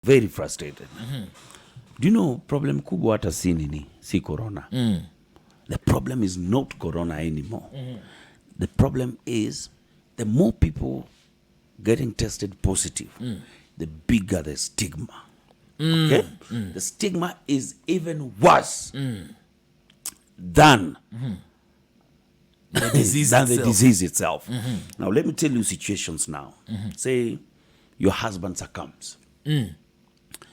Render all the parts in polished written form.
very frustrated. Do you know problem kubwa hata si corona. The problem is not corona anymore. The problem is the more people getting tested positive, the bigger the stigma. Okay? The stigma is even worse than the disease than the disease itself. Now, let me tell you situations now. Say your husband succumbs.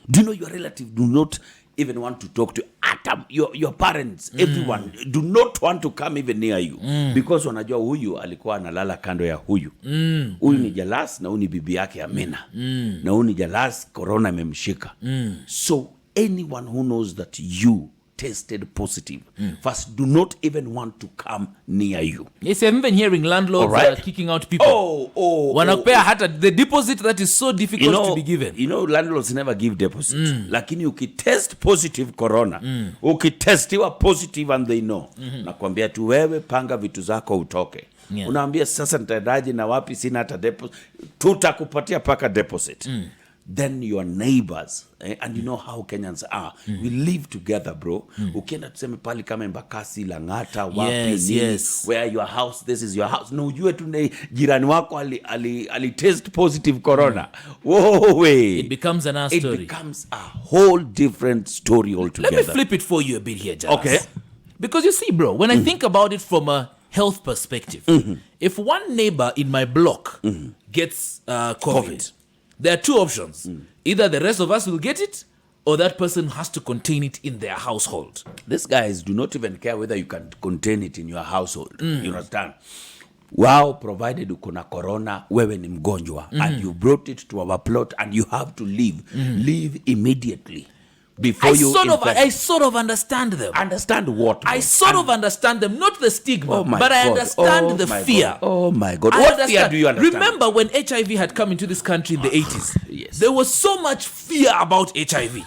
Do you know your relative do not even want to talk to your parents, everyone do not want to come even near you because wanajua huyu alikuwa analala kando ya huyu. Huyu ni Jalas na huyu ni bibi yake Amina. Na huyu ni Jalas, corona imemshika. So anyone who knows that you tested positive, first do not even want to come near you. Yes, I'm even hearing landlords are kicking out people. Wanapea hata the deposit that is so difficult to be given. You know, landlords never give deposits. Lakini ukitest positive corona, ukitestiwa positive and they know, nakwambia tu wewe panga vitu zako utoke. Unaambia sasa nitaendaje na wapi, sina hata deposit. Tutakupatia paka deposit. Then your neighbors, and you know how Kenyans are, we live together, bro. Ukienda tuseme pali kama Embakasi, Langata, wapi, where your house, this is your house. No, ujue tu jirani wako ali test positive corona. Whoa, it becomes another story. It becomes a whole different story altogether. Let me flip it for you a bit here, Jalas. Okay. Because you see, bro, when I think about it from a health perspective, if one neighbor in my block gets COVID, there are two options. Either the rest of us will get it, or that person has to contain it in their household. These guys do not even care whether you can contain it in your household. You understand? Wow, provided uko na corona, wewe ni mgonjwa, and you brought it to our plot, and you have to leave. Leave immediately. Before I sort of understand them. Understand what? I sort of understand them, not the stigma, but I understand the fear. Oh my God. What fear do you understand? Remember when HIV had come into this country in the 80s? Yes. There was so much fear about HIV.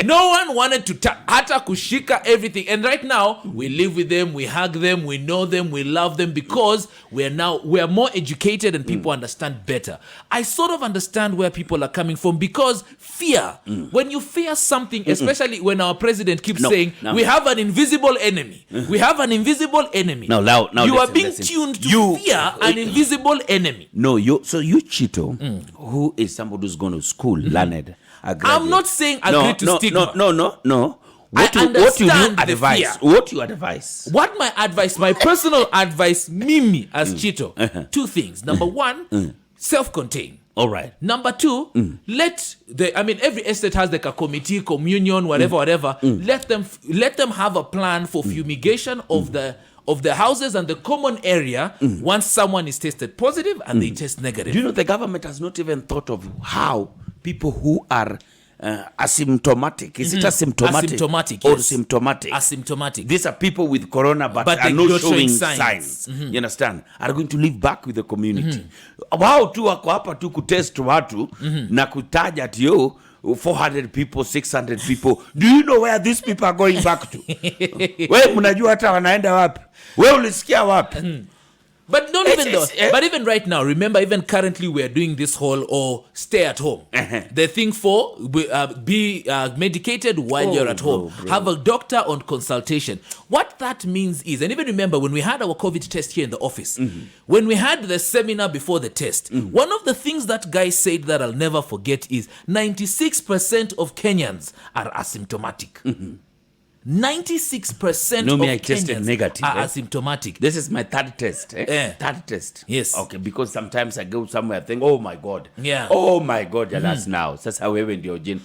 No one wanted to hata kushika everything. And right now, we live with them, we hug them, we know them, we love them because we are more educated and people understand better. I sort of understand where people are coming from because fear, when you fear something, especially when our president keeps saying, we have an invisible enemy. We have an invisible enemy. Now, you are being tuned to fear an invisible enemy. No, so you Chito, who is somebody who's going to school, learned, I'm not saying agree to stigma. No. What you advise? What you advise? What my advice, my personal advice, Mimi as Chito, two things. Number one, self-contain. All right. Number two, every estate has like a committee, communion, whatever. Let them have a plan for fumigation of the houses and the common area once someone is tested positive and they test negative. Do you know the government has not even thought of how people who are asymptomatic, is it asymptomatic or symptomatic? Asymptomatic. These are people with corona but are not showing signs. You understand? Are going to live back with the community. Wao tu wako hapa tu kutest watu na kutaja ati 400 people, 600 people. Do you know where these people are going back to? Wewe mnajua hata wanaenda wapi? Wewe ulisikia wapi? But but even right now, remember, even currently we are doing this whole stay at home. The thing for be medicated while you're at home. Bro. Have a doctor on consultation. What that means is, and even remember when we had our COVID test here in the office, when we had the seminar before the test, one of the things that guy said that I'll never forget is 96% of Kenyans are asymptomatic. 96% of Kenyans negative, are asymptomatic. This is my third test. Third test. Yes. Okay, because sometimes I go somewhere and think, oh my God. Yeah. Oh my God, Jalas now. Sasa wewe ndio jini.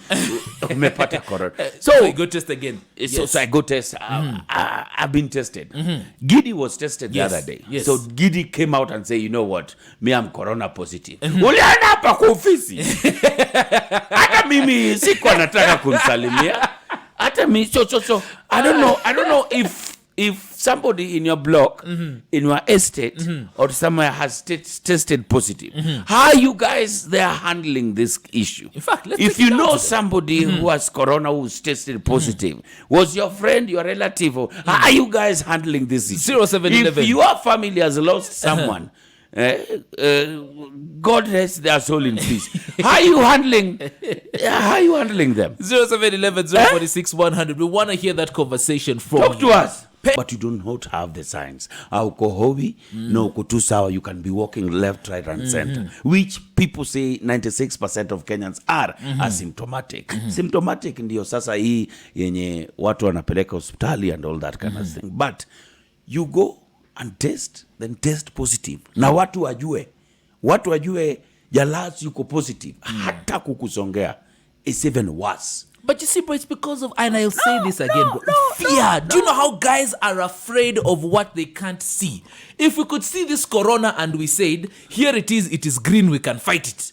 Umepata corona. So you go test again. So I go test. I've been tested. Gidi was tested the other day. Yes. So Gidi came out and said, you know what? Me, I'm corona positive. Ulienda hapa kwa ofisi. Hata mimi sikuwa nataka kumsalimia. So I don't know if somebody in your block, in your estate, or somewhere has tested positive. How you guys they are handling this issue? In fact, if you know somebody who has corona who's tested positive, was your friend, your relative, how are you guys handling this issue? 0711. If your family has lost someone, God rest their soul in peace. How are you handling them? 0711-046-100. We want to hear that conversation from Talk to us. But you do not have the signs. Auko hobi, no kutu sawa, you can be walking left, right, and center. Which people say 96% of Kenyans are asymptomatic. Symptomatic ndio sasa hii yenye watu wanapeleka hospitali and all that kind of thing. But you go and test, then test positive. Na watu wajue Jalas yuko positive. Hata kukusongea. It's even worse. But you see, bro, it's because of, and I'll say this again, bro, fear. Do you know how guys are afraid of what they can't see? If we could see this corona and we said, here it is green, we can fight it,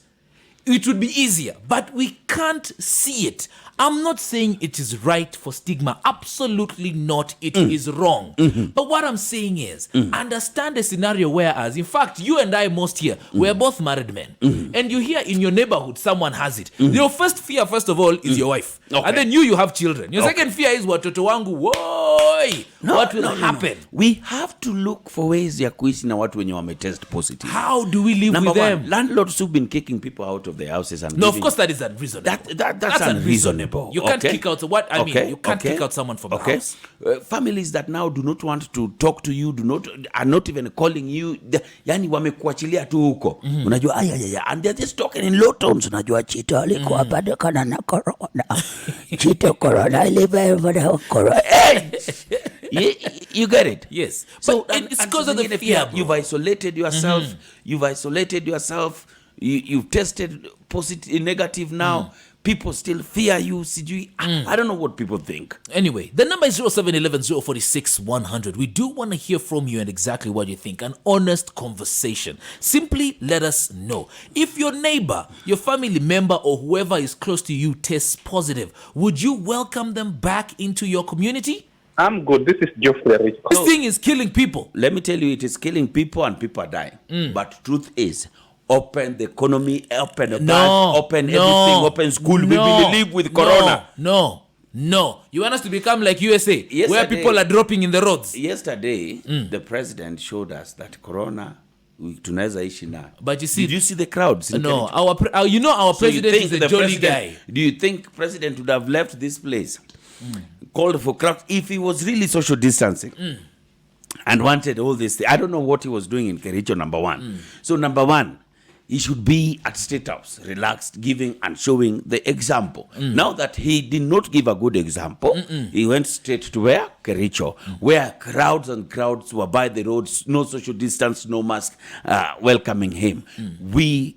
it would be easier. But we can't see it. I'm not saying it is right for stigma. Absolutely not. It is wrong. But what I'm saying is, understand a scenario whereas, in fact, you and I most here, we're both married men. And you hear in your neighborhood, someone has it. Your first fear, first of all, is your wife. Okay. And then you have children. Your second fear is watoto wangu, woi, what will happen? No. We have to look for ways ya kuishi na watu wenye wametest positive. How do we live Number with one, them? Landlords who've been kicking people out of their houses. And no, of course that is unreasonable. That's unreasonable. You can't kick out you can't kick out someone from the house. Families that now do not want to talk to you, are not even calling you. Yani wamekuachilia tu huko. Unajua and they're just talking in low tones. Unajua Chito alikuwa bado kana na corona. Chito corona ilibeba corona. You get it? Yes. So it's because of the fear. You've isolated yourself. You've tested positive, negative now. People still fear you. I don't know what people think. Anyway, the number is 0711-046-100. We do want to hear from you and exactly what you think. An honest conversation. Simply let us know. If your neighbor, your family member, or whoever is close to you tests positive, would you welcome them back into your community? I'm good. This is Geoffrey. This thing is killing people. Let me tell you, it is killing people and people are dying. But truth is, open the economy, open the bank, open everything, open school. We live with corona. No. You want us to become like USA, where people are dropping in the roads. Yesterday, the president showed us that corona, tunaweza ishi na. But you see, did you see the crowds? No, our president is a jolly guy. Do you think president would have left this place, called for crowds, if he was really social distancing? And wanted all this thing. I don't know what he was doing in Kericho, number one. So number one, he should be at State House, relaxed, giving and showing the example. Now that he did not give a good example, he went straight to where? Kericho, where crowds and crowds were by the roads, no social distance, no mask, welcoming him. He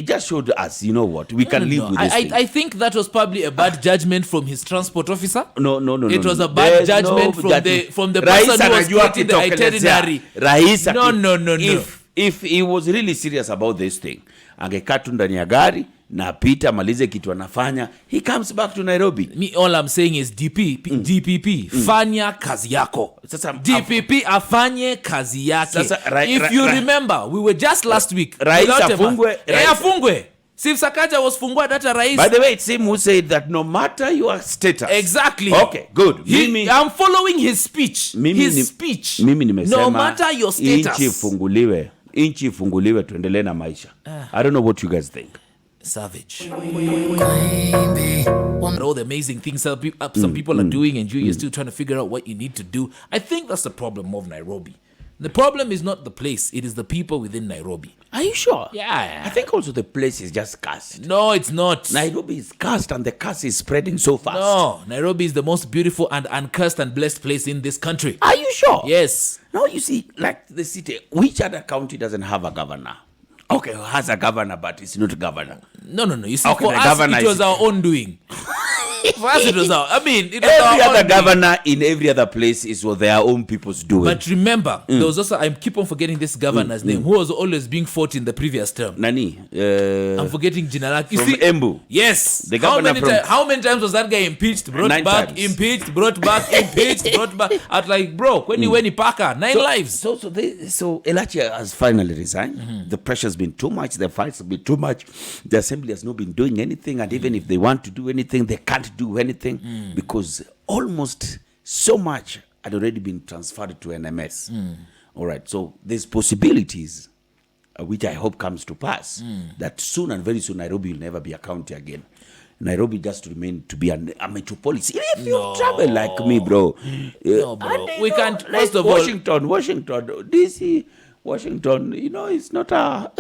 just showed us, you know what, we can live with this thing. I think that was probably a bad judgment from his transport officer. No. It was a bad judgment from the person who was getting the itinerary. No. If he was really serious about this thing, angekaa tu ndani ya gari na pita malize kitu anafanya, he comes back to Nairobi. All I'm saying is DPP fanya kazi yako. Sasa DPP afanye kazi yake. If you remember, we were just last week. Rais afungwe. Steve Sakaja was fungwa data rais. By the way, it's him who said that no matter your status. Exactly. Okay, good. I'm following his speech. Mimi nimesema no matter your status. Inchi ifunguliwe tuendelee na maisha. I don't know what you guys think. Savage. All the amazing things some people are doing and you're still trying to figure out what you need to do. I think that's the problem of Nairobi. The problem is not the place, it is the people within Nairobi. Are you sure? Yeah. I think also the place is just cursed. No, it's not. Nairobi is cursed and the curse is spreading so fast. No, Nairobi is the most beautiful and uncursed and blessed place in this country. Are you sure? Yes. Now you see, like the city, which other county doesn't have a governor? Okay, has a governor, but it's not a governor. No. You see, for us, it was our own doing. For us, it was our... every other governor in every other place is what their own people's doing. But remember, there was also... I keep on forgetting this governor's name, who was always being fought in the previous term. Nani? I'm forgetting Jinalaki. From Embu. Yes. The governor how many times was that guy impeached, brought back, times. Impeached, brought back, impeached, brought back? I was like, bro, when you went in Parker, 9 lives. So Elijah has finally resigned. The pressure's been too much. The fights have been too much. The assembly has not been doing anything. And even if they want to do anything, they can't do anything because almost so much had already been transferred to NMS. All right. So there's possibilities, which I hope comes to pass, that soon and very soon Nairobi will never be a county again. Nairobi just remain to be a metropolis. If you travel like me, bro. No, bro. We can't. Like First of Washington, DC, Washington, it's not a...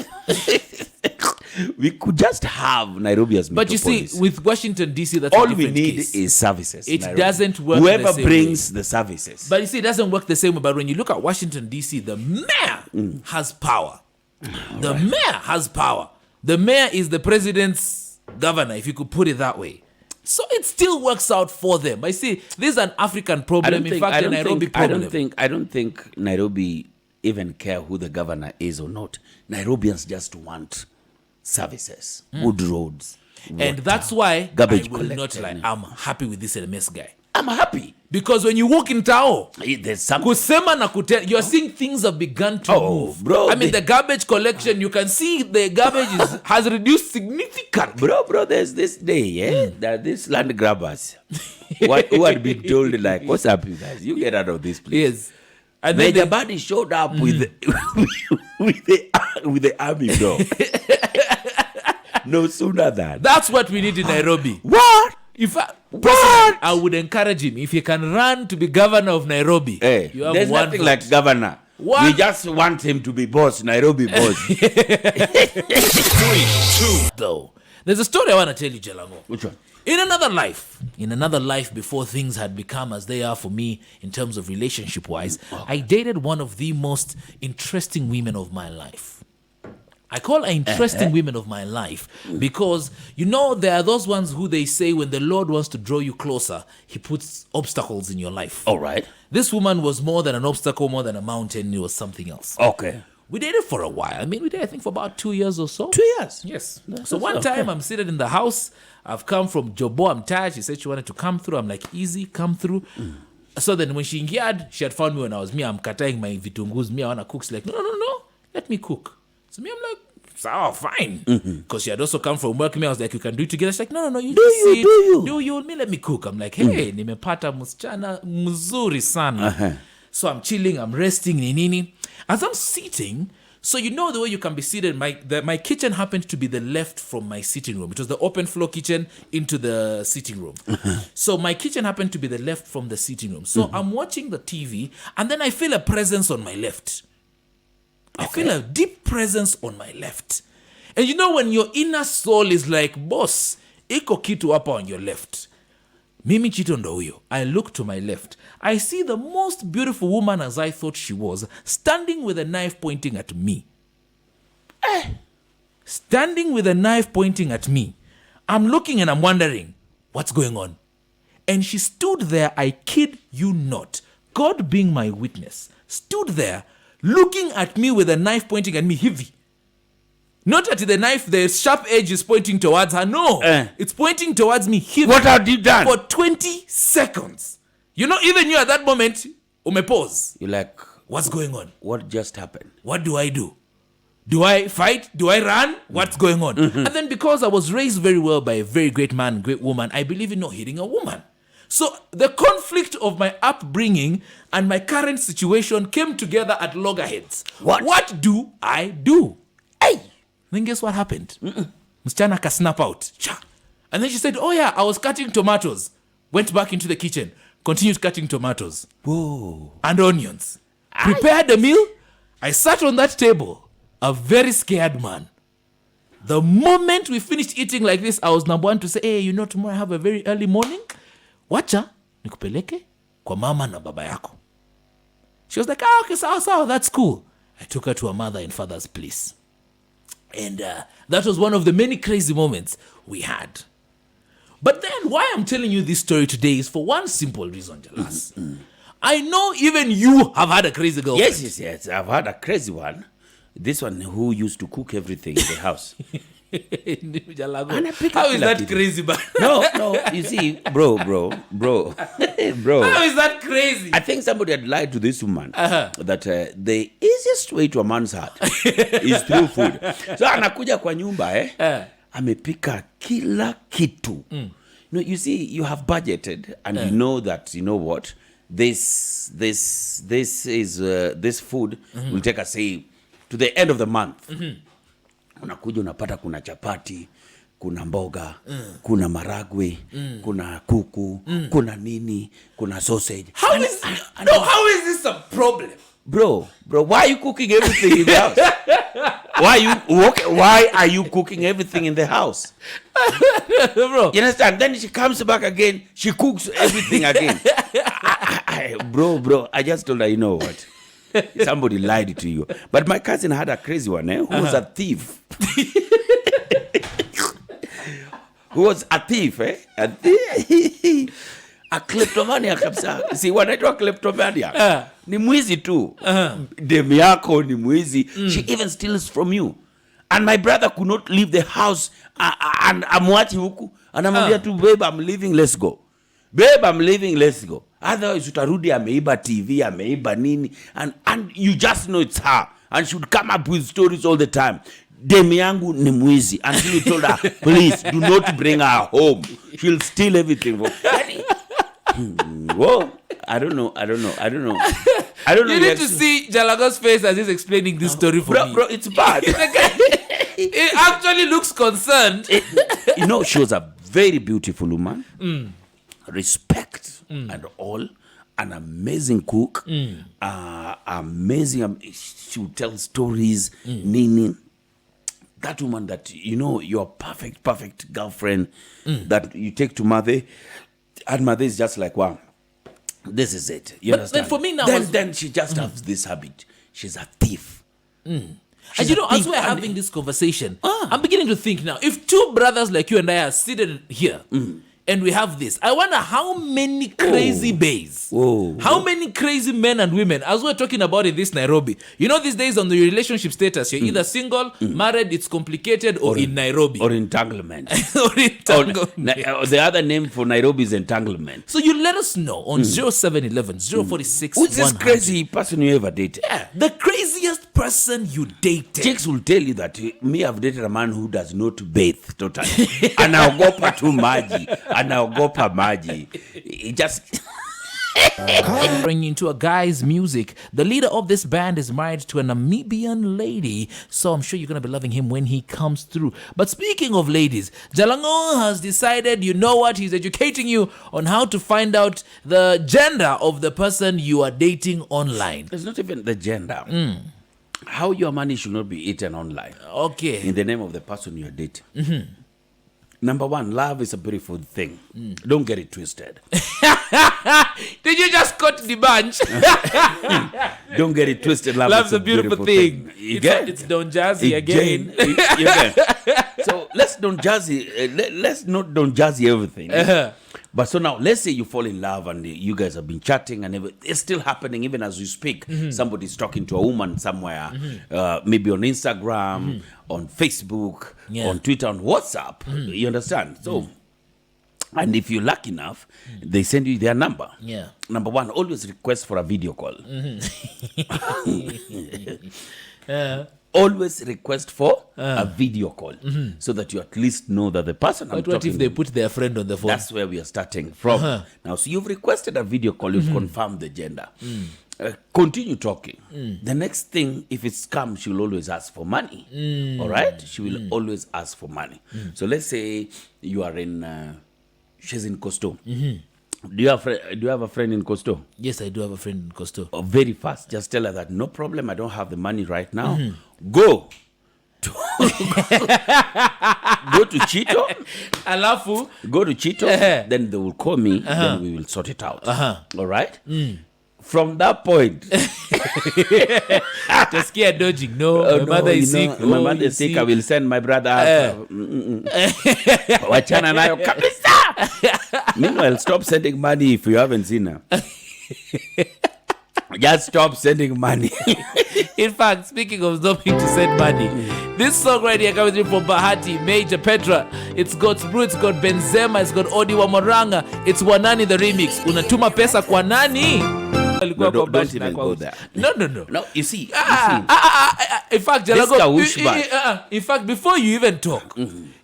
We could just have Nairobi as metropolis. But you see, with Washington, D.C., that's all a we different need case. is services. It Nairobi. doesn't work Whoever the same brings way. the services. But you see, it doesn't work the same way. But when you look at Washington, D.C., the mayor has power. The mayor has power. The mayor is the president's governor, if you could put it that way. So it still works out for them. I see, this is an African problem. In fact, a Nairobi problem. I don't think Nairobi even care who the governor is or not. Nairobians just want services, good roads, water, And that's why garbage I will not collected. lie. I'm happy with this LMS guy. I'm happy. Because when you walk in Tao, There's something. kusema na kute, you're seeing things have begun to move. Bro, I mean, the garbage collection, you can see the garbage has reduced significantly. Bro, there's this day, that these land grabbers who had been told, like, what's up, you guys? You get out of this place. Yes. And then Major Badi showed up with the army, bro. No sooner than. that's what we need in Nairobi. What? If personally, I would encourage him, if he can run to be governor of Nairobi, Hey, you have there's one nothing vote. like governor. What? We just want him to be boss, Nairobi boss. 3, 2. Though. There's a story I want to tell you, Jalango. Which one? In another life before things had become as they are for me in terms of relationship-wise, I dated one of the most interesting women of my life. I call her interesting women of my life because, there are those ones who they say when the Lord wants to draw you closer, he puts obstacles in your life. All right. This woman was more than an obstacle, more than a mountain. It was something else. Okay. We dated for a while. I mean, we dated, I think, for about 2 years or so. 2 years? Yes. So one time I'm seated in the house. I've come from Jobo. I'm tired. She said she wanted to come through. I'm like, easy, come through. So then when she ingiad, she had found me when I was I'm cutting my vitungus. I want to cook. She's like, no. Let me cook. So I'm like, so fine. Because she had also come from work. I was like, you can do it together. She's like, no, you do you. Let me cook. I'm like, hey, nimepata msichana mzuri sana. So I'm chilling, I'm resting, nini. As I'm sitting, so the way you can be seated, my kitchen happened to be the left from my sitting room. It was the open floor kitchen into the sitting room. So my kitchen happened to be the left from the sitting room. So I'm watching the TV, and then I feel a presence on my left. I feel a deep presence on my left. And when your inner soul is like, boss, iko kitu hapa on your left. Mimi Chito ndo huyo. I look to my left. I see the most beautiful woman as I thought she was, standing with a knife pointing at me. Standing with a knife pointing at me. I'm looking and I'm wondering, what's going on? And she stood there, I kid you not, God being my witness, stood there looking at me with a knife pointing at me heavy. Not at the knife, the sharp edge is pointing towards her. No, it's pointing towards me heavy. What have you done? For 20 seconds. Even you at that moment, pause. You're like, what's going on? what just happened? What do I do? Do I fight? Do I run? What's going on? And then because I was raised very well by a very great man, great woman, I believe in not hitting a woman. So the conflict of my upbringing and my current situation came together at loggerheads. What do I do? Hey! Then guess what happened? Msichana ka snap out. And then she said, oh yeah, I was cutting tomatoes. Went back into the kitchen. Continued cutting tomatoes. Whoa. And onions. Prepared a meal. I sat on that table. A very scared man. The moment we finished eating like this, I was number one to say, hey, tomorrow I have a very early morning. Wacha, nikupeleke kwa mama na baba yako. She was like, okay, sawa, that's cool. I took her to her mother and father's place. And that was one of the many crazy moments we had. But then why I'm telling you this story today is for one simple reason, Jalas. I know even you have had a crazy girlfriend. Yes. I've had a crazy one. This one who used to cook everything in the house. How is that crazy? No, you see, bro. How is that crazy? I think somebody had lied to this woman that the easiest way to a man's heart is through food. So anakuja kwa nyumba amepika kila kitu. You see, you have budgeted and you know that, this is this food will take us, say, to the end of the month. Unakuja unapata kuna chapati, kuna mboga, kuna maragwe, kuna kuku, kuna nini, kuna sausage. How is this a problem? Bro, why are you cooking everything in the house? Why are you cooking everything in the house? Bro. You understand? Then she comes back again, she cooks everything again. Bro, I just told her, you know what? Somebody lied to you. But my cousin had a crazy one, who was a thief. Who was a thief, A thief. A kleptomania kabisa. Si wanaitwa kleptomania. Ni mwizi tu. Demu yako ni mwizi. She even steals from you. And my brother could not leave the house. And amwachi huku. Anamwambia tu, babe, I'm leaving, let's go. Babe, I'm leaving, let's go. Otherwise, utarudi ameiba TV, ameiba nini. And you just know it's her. And she would come up with stories all the time. Demu yangu ni mwizi. Until you told her, please, do not bring her home. She'll steal everything. Whoa. I don't know. You need to see Jalaga's face as he's explaining this story for me. Bro, it's bad. He actually looks concerned. She was a very beautiful woman. Respect and all. An amazing cook. Amazing. She would tell stories. Nini. That woman that, your perfect girlfriend that you take to mother. And mother is just like, wow, this is it. You understand? But for me now, then she just has this habit. She's a thief. And as we're having this conversation, I'm beginning to think now, if two brothers like you and I are seated here, and we have this, I wonder how many crazy bays, how many crazy men and women, as we're talking about in this Nairobi. These days on the relationship status, you're either single, married, it's complicated, or in Nairobi. Or entanglement. The other name for Nairobi is entanglement. So you let us know on 0711 046 Who's this crazy person you ever dated? Yeah, the craziest person you dated. Chicks will tell you that me, I've dated a man who does not bathe totally. Anaogopa tu maji. Anaogopa maji. He just... Bringing into a guy's music. The leader of this band is married to a Namibian lady, so I'm sure you're going to be loving him when he comes through. But speaking of ladies, Jalango has decided, you know what, he's educating you on how to find out the gender of the person you are dating online. It's not even the gender. How your money should not be eaten online. Okay. In the name of the person you're dating. Number one, love is a beautiful thing. Don't get it twisted. Did you just cut the bunch? Don't get it twisted. Love's a beautiful thing. It's Don Jazzy again. So let's not Don Jazzy everything. But so now, let's say you fall in love and you guys have been chatting and it's still happening even as you speak. Somebody's talking to a woman somewhere, maybe on Instagram, on Facebook, on Twitter, on WhatsApp. You understand? So, and if you're lucky enough, they send you their number. Yeah. Number one, always request for a video call. Always request for a video call so that you at least know that the person I'm talking to. What if they put their friend on the phone? That's where we are starting from. Now, so you've requested a video call, you've confirmed the gender. Continue talking. The next thing, if it's come, she will always ask for money. All right? She will always ask for money. So let's say you are in, she's in Costo. Do you have a friend in Costo? Yes, I do have a friend in Costo. Oh, very fast. Just tell her that no problem. I don't have the money right now. Go to Chito. Alafu. Go to Chito. Then they will call me. Then we will sort it out. All right? From that point. To scare dodging. No, my mother is sick. My mother is sick. I will send my brother. Wachana nayo kabisa. Meanwhile, stop sending money if you haven't seen her. Just stop sending money. In fact, speaking of stopping to send money, this song right here comes in from Bahati, Major Petra. It's got Sprue, it's got Benzema, it's got Odi Wamoranga, it's Wanani the remix. Unatuma pesa kwa nani? No, don't even go there. No. No, you see. In fact, Jalago, in fact, before you even talk,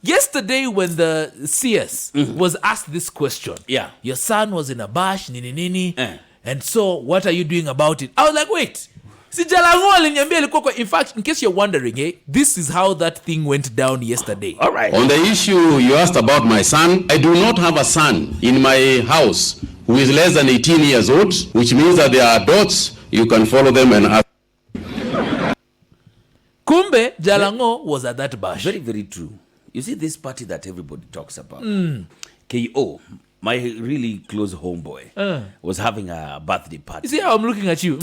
yesterday when the CS was asked this question, yeah, your son was in a bash, nini. And so what are you doing about it? I was like, wait. Si Jalango aliniambia ilikuwa kwa, in fact, in case you're wondering, this is how that thing went down yesterday. All right. On the issue you asked about my son, I do not have a son in my house who is less than 18 years old, which means that they are adults. You can follow them and ask. Kumbe Jalango was at that bash. Very, very true. You see this party that everybody talks about. KO, my really close homeboy, was having a birthday party. You see how I'm looking at you?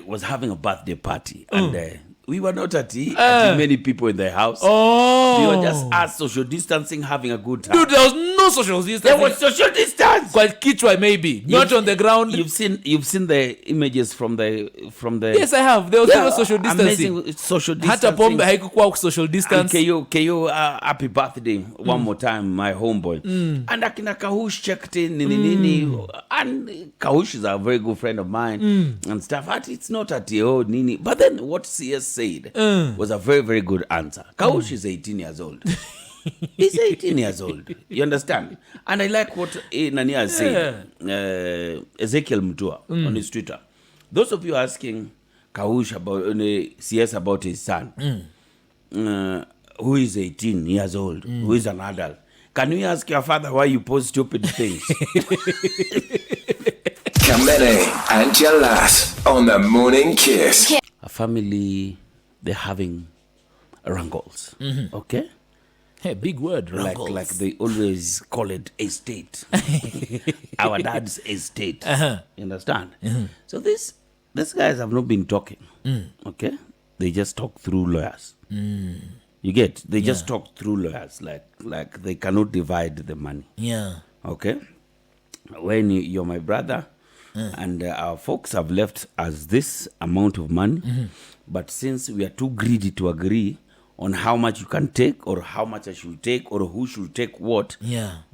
Was having a birthday party. And we were not at many people in the house. Oh. We were just us social distancing, having a good time. Dude, there was no social distance. There was social distance. Kwa kichwa maybe. Not on the ground. You've seen the images from the Yes, I have. There was no social distancing. Amazing social distancing. Hata pombe haikukuwa social distance. And KO, happy birthday one more time, my homeboy. And akina Kahush checked in, nini. And Kahush is a very good friend of mine and stuff. It's not at nini. But then what CS said was a very, very good answer. Kahush is 18 years old. He's 18 years old. You understand? And I like what Nania said, Ezekiel Mutua on his Twitter. Those of you asking Kahush about CS about his son, who is 18 years old, who is an adult, can you ask your father why you post stupid things? Kamene and Jalas on the Morning Kiss. A family, they're having wrangles, okay? Hey, big word, wrangles. Like they always call it estate. Our dad's estate. You understand? So these guys have not been talking, okay? They just talk through lawyers. You get? They just talk through lawyers, like they cannot divide the money. Yeah. Okay? When you're my brother, and our folks have left us this amount of money, but since we are too greedy to agree on how much you can take or how much I should take or who should take what,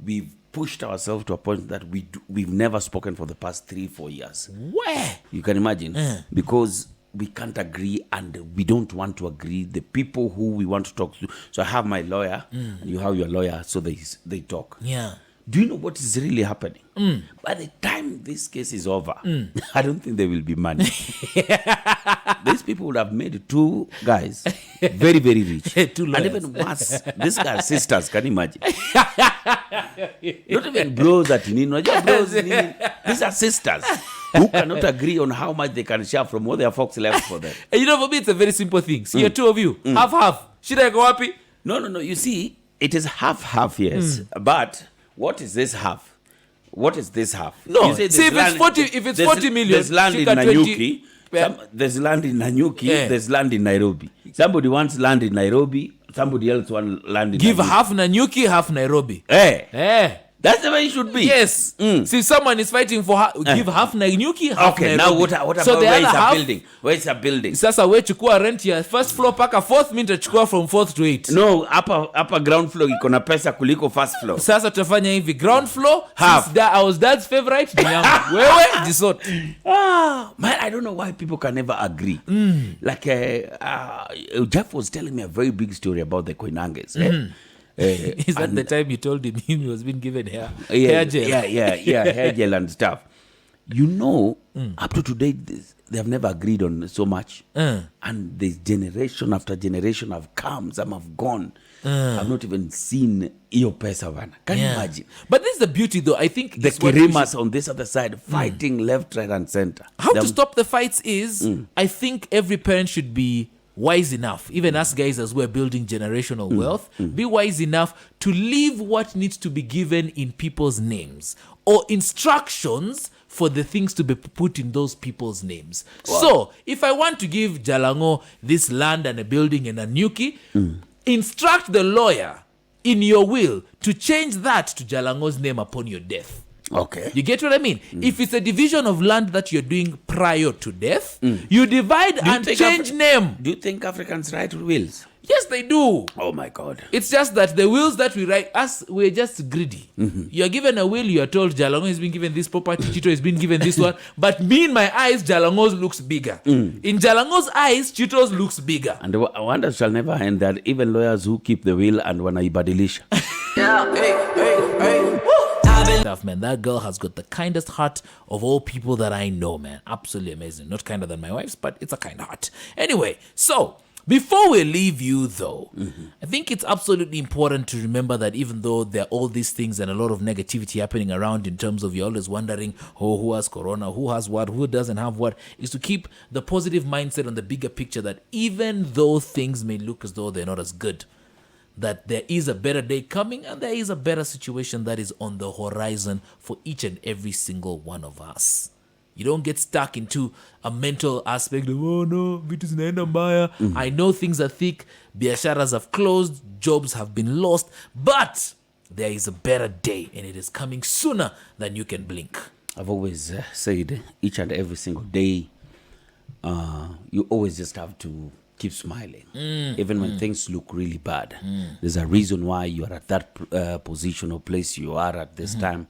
we've pushed ourselves to a point that we've never spoken for the past 3-4 years. Where? You can imagine. Because we can't agree and we don't want to agree. The people who we want to talk to. So I have my lawyer and you have your lawyer, so they talk. Yeah. Do you know what is really happening? By the time this case is over, I don't think there will be money. These people would have made two guys very, very rich. Two and even worse, these guys' sisters, can you imagine? Not even bros at Nino. Bros, these are sisters who cannot agree on how much they can share from what their folks left for them. And you know, for me, it's a very simple thing. See, you're two of you. Half. Shida iko wapi? No. You see, it is half, yes. But what is this half? What is this half? No. You say See, if it's 40 million, there's land in shika 20. Nanyuki. There's land in Nanyuki. There's land in Nairobi. Somebody wants land in Nairobi. Somebody else wants land in Give Nanyuki. half Nanyuki, half Nairobi. That's the way it should be. Yes. See, someone is fighting for give half Nanyuki, half Okay, Nairobi. now what about so where is a half, building? Where is a building? Sasa we chukua rent ya first floor paka fourth, mi nitachukua from fourth to 8. No, upper ground floor iko na pesa kuliko first floor. Sasa tutafanya hivi, ground floor, half. I was dad's favorite, ni yangu. Wewe, jisot. Man, I don't know why people can never agree. Like, Jeff was telling me a very big story about the Koinanges. Is that the time you told him he was being given hair gel? Yeah, hair gel and stuff. You know, up to today, they have never agreed on so much. And this generation after generation have come, some have gone. I've not even seen iyo pesa vana. Can you imagine? But this is the beauty, though. I think the Kirimas on this other side fighting left, right, and center. How to stop the fights is, I think every parent should be wise enough, even us guys as we're building generational wealth, be wise enough to leave what needs to be given in people's names or instructions for the things to be put in those people's names. Wow. So, if I want to give Jalango this land and a building and a Nyuki, instruct the lawyer in your will to change that to Jalango's name upon your death. Okay. You get what I mean? If it's a division of land that you're doing prior to death, you divide and change name. Do you think Africans write wills? Yes, they do. Oh my God. It's just that the wills that we write, we're just greedy. You're given a will, you're told Jalango has been given this property, Chito has been given this one. But me in my eyes, Jalango's looks bigger. In Jalango's eyes, Chito's looks bigger. And the wonder shall never end that even lawyers who keep the will and wanaibadilisha. stuff, man. That girl has got the kindest heart of all people that I know, man. Absolutely amazing. Not kinder than my wife's, but it's a kind heart. Anyway, so before we leave you, though, I think it's absolutely important to remember that even though there are all these things and a lot of negativity happening around in terms of you're always wondering, oh, who has corona, who has what, who doesn't have what, is to keep the positive mindset on the bigger picture that even though things may look as though they're not as good, that there is a better day coming and there is a better situation that is on the horizon for each and every single one of us. You don't get stuck into a mental aspect of, oh no, vitu zinaenda mbaya. I know things are thick, biasharas have closed, jobs have been lost, but there is a better day and it is coming sooner than you can blink. I've always said each and every single day, you always just have to keep smiling. Even when things look really bad. There's a reason why you are at that position or place you are at this time.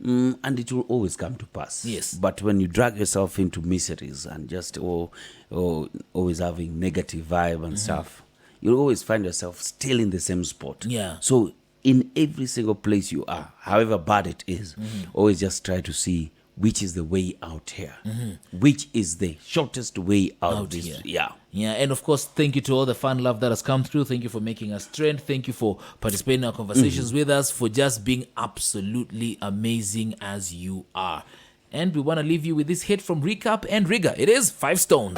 And it will always come to pass. Yes. But when you drag yourself into miseries and just always having negative vibe and stuff, you'll always find yourself still in the same spot. Yeah. So in every single place you are, however bad it is, always just try to see which is the way out here. Which is the shortest way out of this. Here. Yeah. Yeah, and of course, thank you to all the fun love that has come through. Thank you for making us trend. Thank you for participating in our conversations with us, for just being absolutely amazing as you are. And we want to leave you with this hit from Recap and Rigger. It is 5 Stones.